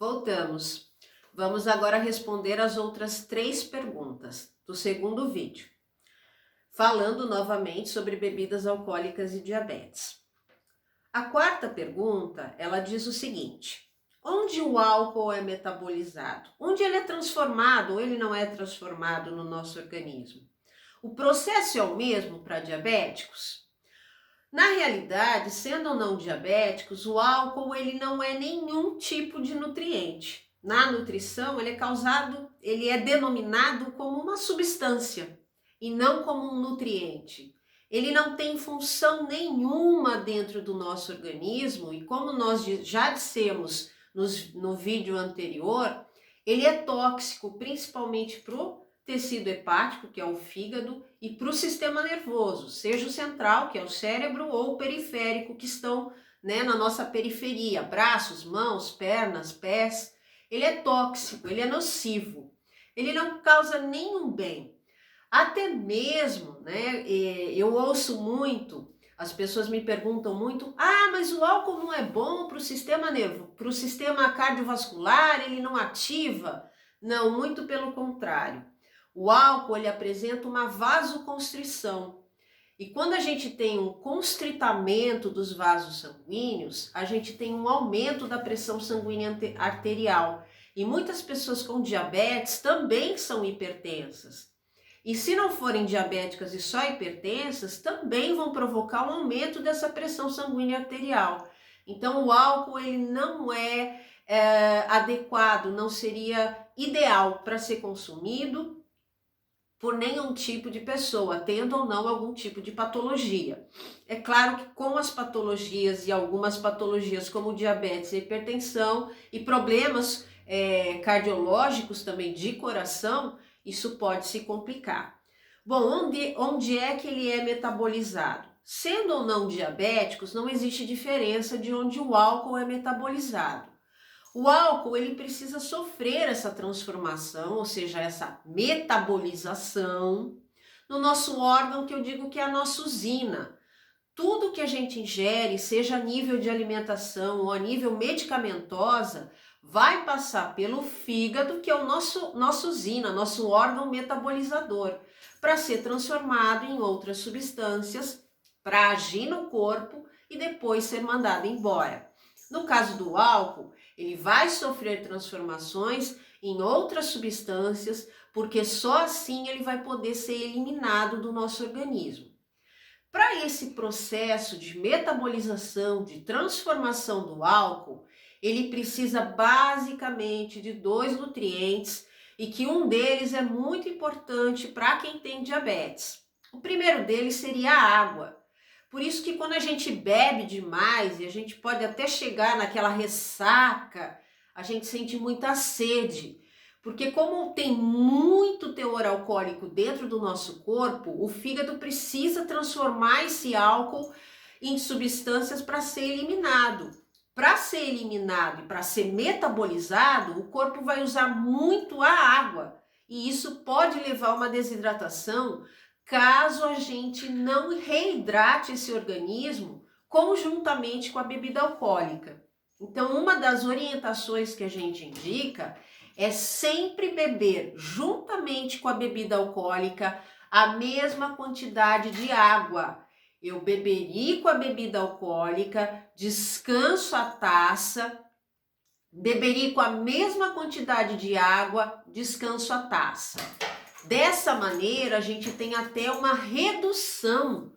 Voltamos. Vamos agora responder as outras 3 perguntas do segundo vídeo, falando novamente sobre bebidas alcoólicas e diabetes. A quarta pergunta, ela diz o seguinte: onde o álcool é metabolizado? Onde ele é transformado ou ele não é transformado no nosso organismo? O processo é o mesmo para diabéticos? Na realidade, sendo ou não diabéticos, o álcool ele não é nenhum tipo de nutriente. Na nutrição, ele é denominado como uma substância e não como um nutriente. Ele não tem função nenhuma dentro do nosso organismo e como nós já dissemos no vídeo anterior, ele é tóxico principalmente para o tecido hepático, que é o fígado, e para o sistema nervoso, seja o central, que é o cérebro, ou o periférico, que estão, na nossa periferia, braços, mãos, pernas, pés. Ele é tóxico, ele é nocivo, ele não causa nenhum bem. Até mesmo, eu ouço muito, as pessoas me perguntam muito, mas o álcool não é bom para o sistema nervoso, para o sistema cardiovascular, ele não ativa? Não, muito pelo contrário. O álcool ele apresenta uma vasoconstrição. E quando a gente tem um constritamento dos vasos sanguíneos, a gente tem um aumento da pressão sanguínea arterial. E muitas pessoas com diabetes também são hipertensas. E se não forem diabéticas e só hipertensas, também vão provocar um aumento dessa pressão sanguínea arterial. Então o álcool ele não é adequado, não seria ideal para ser consumido por nenhum tipo de pessoa, tendo ou não algum tipo de patologia. É claro que com as patologias e algumas patologias como diabetes e hipertensão e problemas cardiológicos também de coração, isso pode se complicar. Bom, onde é que ele é metabolizado? Sendo ou não diabéticos, não existe diferença de onde o álcool é metabolizado. O álcool ele precisa sofrer essa transformação, ou seja, essa metabolização no nosso órgão que eu digo que é a nossa usina. Tudo que a gente ingere, seja a nível de alimentação ou a nível medicamentosa, vai passar pelo fígado, que é o nossa usina, nosso órgão metabolizador, para ser transformado em outras substâncias, para agir no corpo e depois ser mandado embora. No caso do álcool, ele vai sofrer transformações em outras substâncias, porque só assim ele vai poder ser eliminado do nosso organismo. Para esse processo de metabolização, de transformação do álcool, ele precisa basicamente de 2 nutrientes e que um deles é muito importante para quem tem diabetes. O primeiro deles seria a água. Por isso que quando a gente bebe demais, e a gente pode até chegar naquela ressaca, a gente sente muita sede. Porque como tem muito teor alcoólico dentro do nosso corpo, o fígado precisa transformar esse álcool em substâncias para ser eliminado. Para ser eliminado e para ser metabolizado, o corpo vai usar muito a água. E isso pode levar a uma desidratação caso a gente não reidrate esse organismo conjuntamente com a bebida alcoólica. Então, uma das orientações que a gente indica é sempre beber juntamente com a bebida alcoólica a mesma quantidade de água. Eu beberico a bebida alcoólica, descanso a taça, beberico a mesma quantidade de água, descanso a taça. Dessa maneira, a gente tem até uma redução,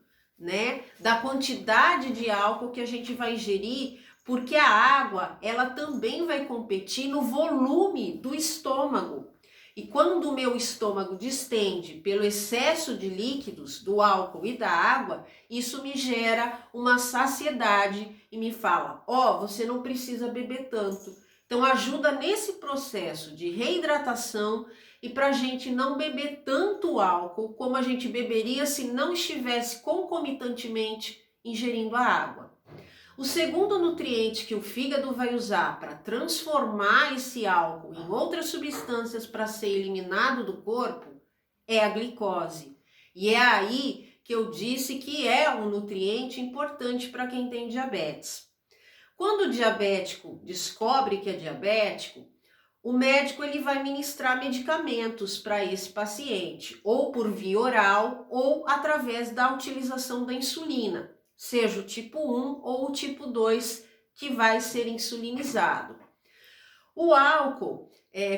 da quantidade de álcool que a gente vai ingerir, porque a água, ela também vai competir no volume do estômago. E quando o meu estômago distende pelo excesso de líquidos, do álcool e da água, isso me gera uma saciedade e me fala, você não precisa beber tanto. Então ajuda nesse processo de reidratação e para a gente não beber tanto álcool como a gente beberia se não estivesse concomitantemente ingerindo a água. O segundo nutriente que o fígado vai usar para transformar esse álcool em outras substâncias para ser eliminado do corpo é a glicose. E é aí que eu disse que é um nutriente importante para quem tem diabetes. Quando o diabético descobre que é diabético, o médico ele vai ministrar medicamentos para esse paciente, ou por via oral ou através da utilização da insulina, seja o tipo 1 ou o tipo 2 que vai ser insulinizado. O álcool,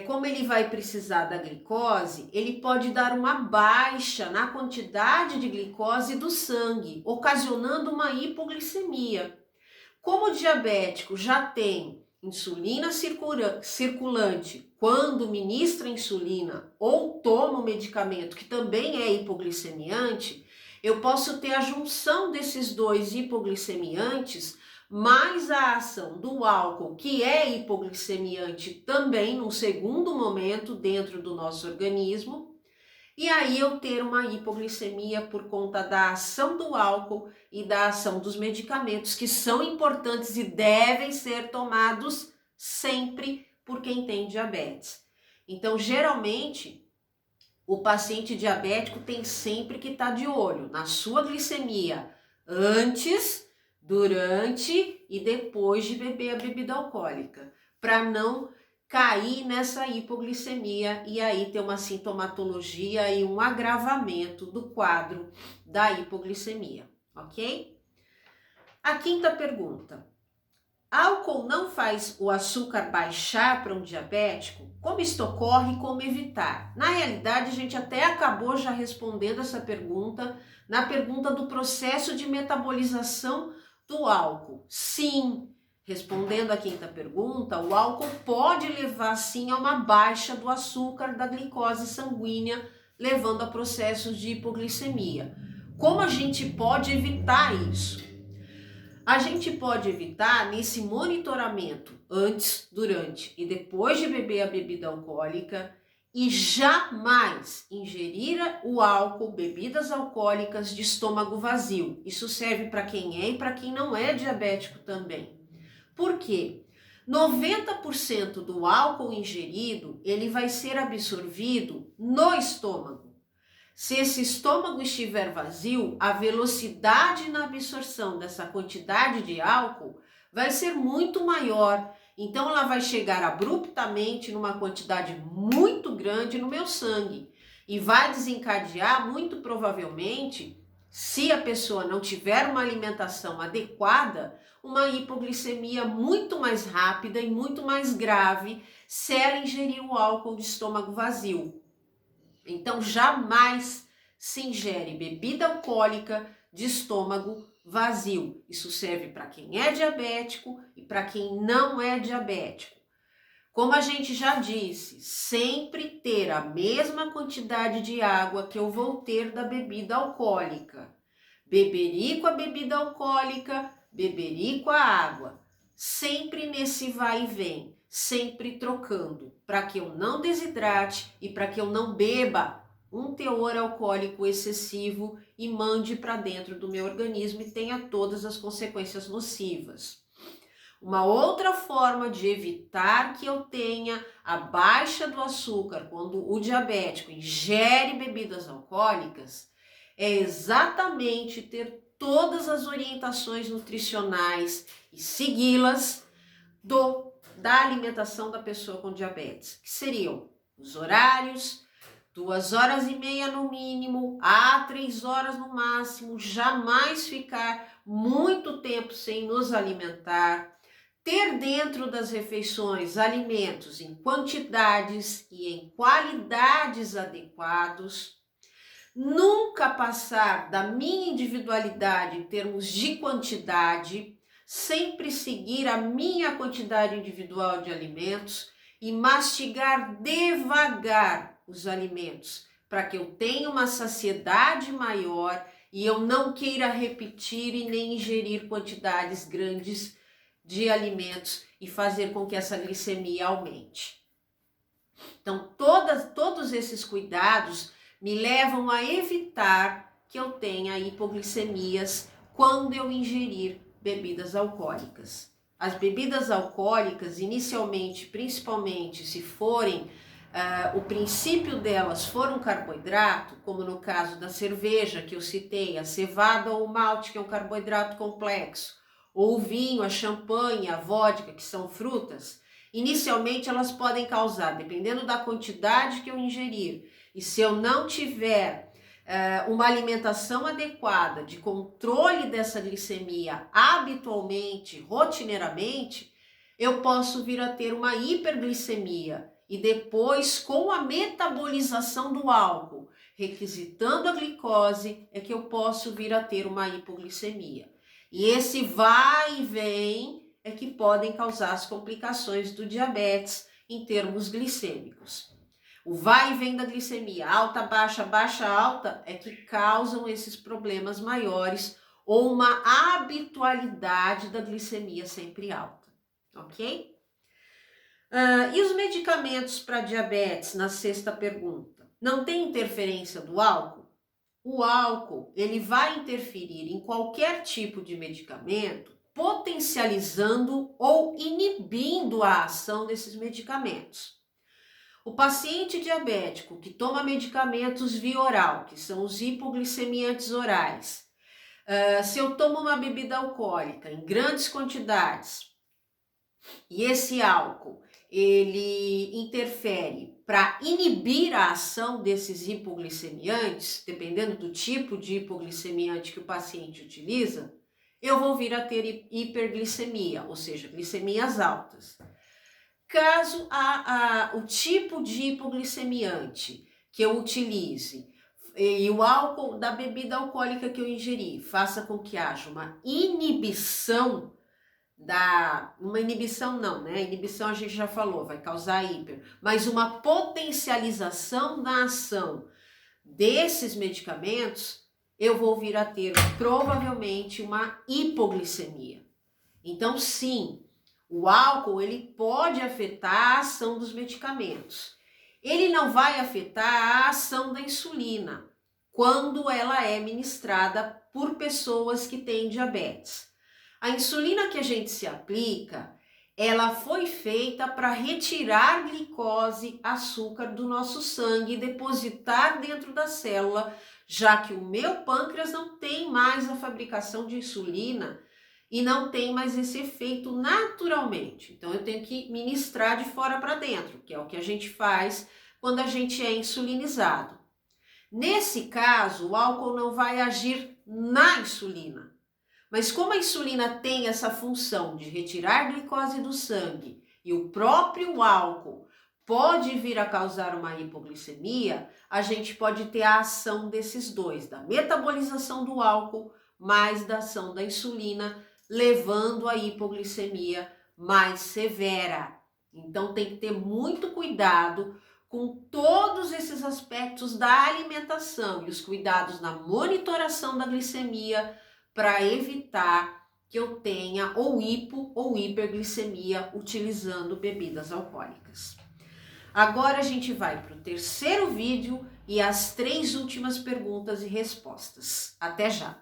como ele vai precisar da glicose, ele pode dar uma baixa na quantidade de glicose do sangue, ocasionando uma hipoglicemia. Como o diabético já tem insulina circulante quando ministra insulina ou toma um medicamento que também é hipoglicemiante, eu posso ter a junção desses dois hipoglicemiantes mais a ação do álcool, que é hipoglicemiante também num segundo momento dentro do nosso organismo, e aí eu ter uma hipoglicemia por conta da ação do álcool e da ação dos medicamentos, que são importantes e devem ser tomados sempre por quem tem diabetes. Então, geralmente, o paciente diabético tem sempre que estar de olho na sua glicemia antes, durante e depois de beber a bebida alcoólica, para não cair nessa hipoglicemia e aí ter uma sintomatologia e um agravamento do quadro da hipoglicemia, ok? A quinta pergunta: álcool não faz o açúcar baixar para um diabético? Como isto ocorre e como evitar? Na realidade, a gente até acabou já respondendo essa pergunta na pergunta do processo de metabolização do álcool. Sim, respondendo a quinta pergunta, o álcool pode levar sim a uma baixa do açúcar da glicose sanguínea, levando a processos de hipoglicemia. Como a gente pode evitar isso? A gente pode evitar nesse monitoramento antes, durante e depois de beber a bebida alcoólica e jamais ingerir o álcool, bebidas alcoólicas de estômago vazio. Isso serve para quem é e para quem não é diabético também. Por quê? 90% do álcool ingerido, ele vai ser absorvido no estômago. Se esse estômago estiver vazio, a velocidade na absorção dessa quantidade de álcool vai ser muito maior. Então, ela vai chegar abruptamente numa quantidade muito grande no meu sangue e vai desencadear, muito provavelmente, se a pessoa não tiver uma alimentação adequada, uma hipoglicemia muito mais rápida e muito mais grave se ela ingerir o álcool de estômago vazio. Então, jamais se ingere bebida alcoólica de estômago vazio. Isso serve para quem é diabético e para quem não é diabético. Como a gente já disse, sempre ter a mesma quantidade de água que eu vou ter da bebida alcoólica. Beberico a bebida alcoólica, beberico a água. Sempre nesse vai e vem, sempre trocando, para que eu não desidrate e para que eu não beba um teor alcoólico excessivo e mande para dentro do meu organismo e tenha todas as consequências nocivas. Uma outra forma de evitar que eu tenha a baixa do açúcar quando o diabético ingere bebidas alcoólicas é exatamente ter todas as orientações nutricionais e segui-las da alimentação da pessoa com diabetes, que seriam os horários, 2h30 no mínimo, a 3 horas no máximo, jamais ficar muito tempo sem nos alimentar, ter dentro das refeições alimentos em quantidades e em qualidades adequados, nunca passar da minha individualidade em termos de quantidade, sempre seguir a minha quantidade individual de alimentos e mastigar devagar os alimentos, para que eu tenha uma saciedade maior e eu não queira repetir e nem ingerir quantidades grandes de alimentos e fazer com que essa glicemia aumente. Então, todos esses cuidados me levam a evitar que eu tenha hipoglicemias quando eu ingerir bebidas alcoólicas. As bebidas alcoólicas, inicialmente, principalmente se forem, o princípio delas for um carboidrato, como no caso da cerveja que eu citei, a cevada ou o malte, que é um carboidrato complexo, ou o vinho, a champanhe, a vodka, que são frutas, inicialmente elas podem causar, dependendo da quantidade que eu ingerir, e se eu não tiver uma alimentação adequada, de controle dessa glicemia habitualmente, rotineiramente, eu posso vir a ter uma hiperglicemia e depois, com a metabolização do álcool, requisitando a glicose, é que eu posso vir a ter uma hipoglicemia. E esse vai e vem é que podem causar as complicações do diabetes em termos glicêmicos. O vai e vem da glicemia, alta, baixa, baixa, alta, é que causam esses problemas maiores ou uma habitualidade da glicemia sempre alta, ok? E os medicamentos para diabetes, na sexta pergunta, não tem interferência do álcool? O álcool, ele vai interferir em qualquer tipo de medicamento, potencializando ou inibindo a ação desses medicamentos. O paciente diabético que toma medicamentos via oral, que são os hipoglicemiantes orais, se eu tomo uma bebida alcoólica em grandes quantidades e esse álcool ele interfere para inibir a ação desses hipoglicemiantes, dependendo do tipo de hipoglicemiante que o paciente utiliza, eu vou vir a ter hiperglicemia, ou seja, glicemias altas. Caso o tipo de hipoglicemiante que eu utilize e o álcool da bebida alcoólica que eu ingeri faça com que haja uma inibição uma inibição não, né? Inibição a gente já falou, vai causar hiper, mas uma potencialização da ação desses medicamentos, eu vou vir a ter provavelmente uma hipoglicemia. Então, sim, o álcool ele pode afetar a ação dos medicamentos. Ele não vai afetar a ação da insulina quando ela é ministrada por pessoas que têm diabetes. A insulina que a gente se aplica, ela foi feita para retirar glicose, açúcar do nosso sangue e depositar dentro da célula, já que o meu pâncreas não tem mais a fabricação de insulina e não tem mais esse efeito naturalmente. Então eu tenho que ministrar de fora para dentro, que é o que a gente faz quando a gente é insulinizado. Nesse caso, o álcool não vai agir na insulina. Mas como a insulina tem essa função de retirar glicose do sangue e o próprio álcool pode vir a causar uma hipoglicemia, a gente pode ter a ação desses dois, da metabolização do álcool mais da ação da insulina, levando a hipoglicemia mais severa. Então tem que ter muito cuidado com todos esses aspectos da alimentação e os cuidados na monitoração da glicemia, para evitar que eu tenha ou hipo ou hiperglicemia utilizando bebidas alcoólicas. Agora a gente vai para o terceiro vídeo e as 3 últimas perguntas e respostas. Até já!